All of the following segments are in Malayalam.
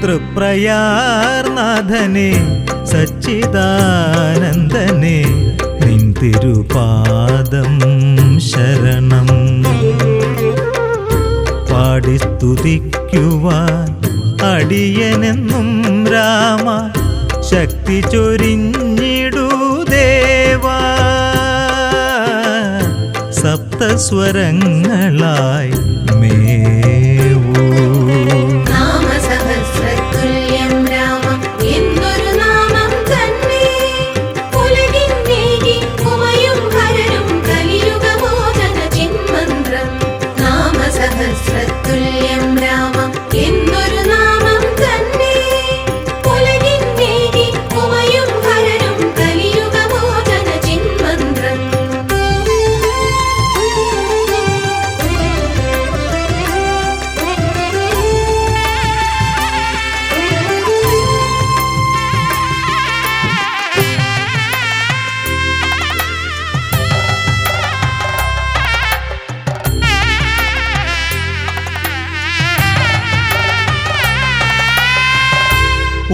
തൃപ്രയാർനാഥനെ സച്ചിദാനന്ദനെ നിൻ തിരുപാദം ശരണം. പാടിസ്തുതിക്കുവാൻ അടിയനെന്നും രാമ ശക്തി ചൊരിഞ്ഞിടൂ ദേവാ. സപ്തസ്വരങ്ങളായി മേവൂ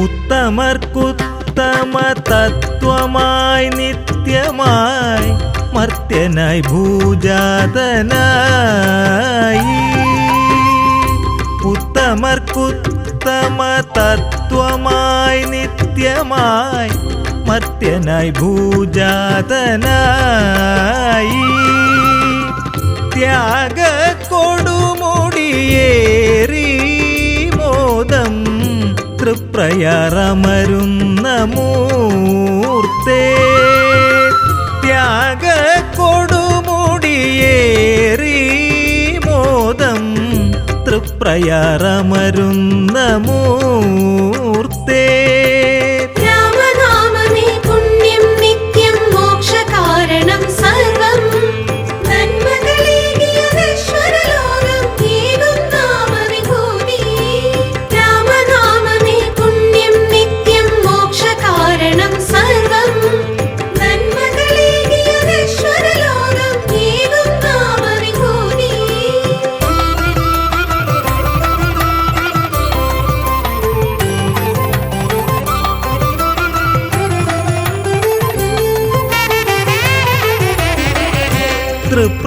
ഉത്തമർക്കുത്തമ തത്വമായി നിത്യമായി മർത്യനായി ഭൂജാതനായി. ഉത്തമർക്കുത്തമ തത്വമായി നിത്യമായി മർത്യനായി ഭൂജാതനായി. ത്യാഗ കൊടുമുടിയേറി മോദം തൃപ്രയാറമരുന്ന മൂർത്തേ. ത്യാഗ കൊടുമുടിയേറി മോദം തൃപ്രയാറമരുന്ന മൂർത്തേ. രാമനാമമേ പുണ്യം നിത്യം മോക്ഷകാരണം സർവം.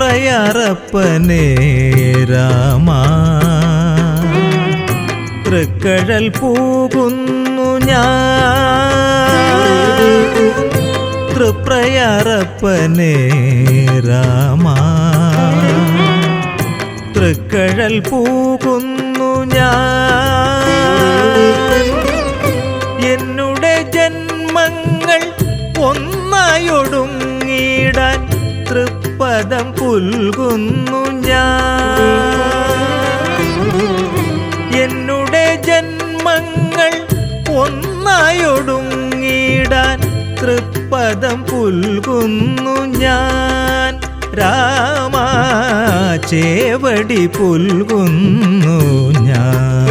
തൃപ്രയാറപ്പനേ രാമ തൃക്കഴൽ പൂകുന്നു ഞാൻ. തൃപ്രയാറപ്പനേ രാമ തൃക്കഴൽ പൂകുന്നു ഞാൻ. എന്നുടെ ജന്മങ്ങൾ ഒന്നായൊടുങ്ങിടാൻ തൃപ്പദം പുൽകുന്നു ഞാൻ. എന്നുടെ ജന്മങ്ങൾ ഒന്നായൊടുങ്ങിടാൻ തൃപ്പദം പുൽകുന്നു ഞാൻ. രാമ ചേവടി പുൽകുന്നു ഞാൻ.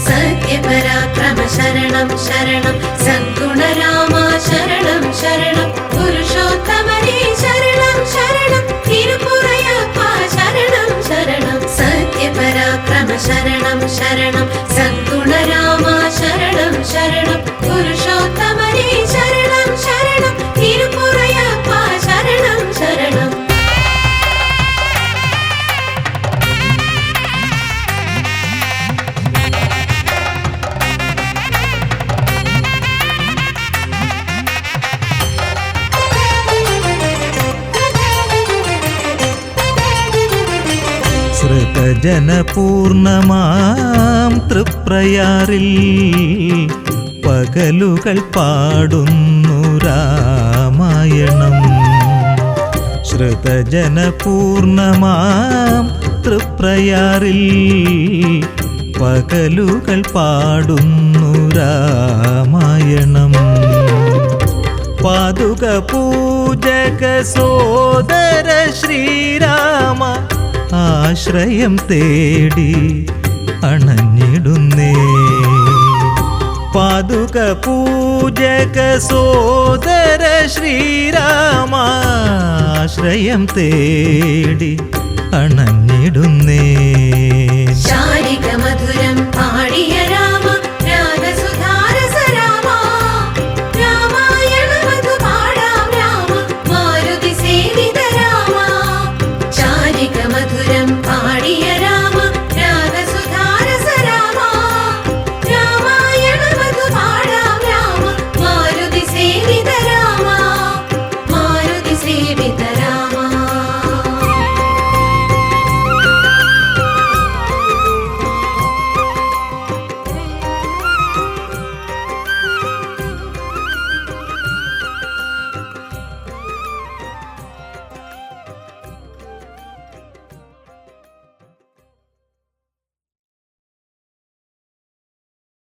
സത്യപരാക്രമ ശരണം ശരണം സദ്ഗുണരാമ ശരണം ശരണം. പുരുഷോത്തമനേ ശരണം ശരണം തിരുപുറയപ്പ ശരണം ശരണം. സത്യപരാക്രമ ശരണം ശരണം സദ്ഗുണരാമ ശരണം ശരണം. പുരുഷോത്തമനേ ശരണം ശരണം തിരുപുറയപ്പ ശരണം ശരണം. ജനപൂർണമാം തൃപ്രയാറിൽ പകലുകൾ പാടുന്നു രാമായണം. ശ്രുതജനപൂർണമാം തൃപ്രയാറിൽ പകലുകൾ പാടുന്നു രാമായണം. പാതുക പൂജക സോദര ശ്രീരാമ ആശ്രയം തേടി അണഞ്ഞിടുന്നേ. പാതുക പൂജക സോദര ശ്രീരാമ ആശ്രയം തേടി അണഞ്ഞിടുന്നേ.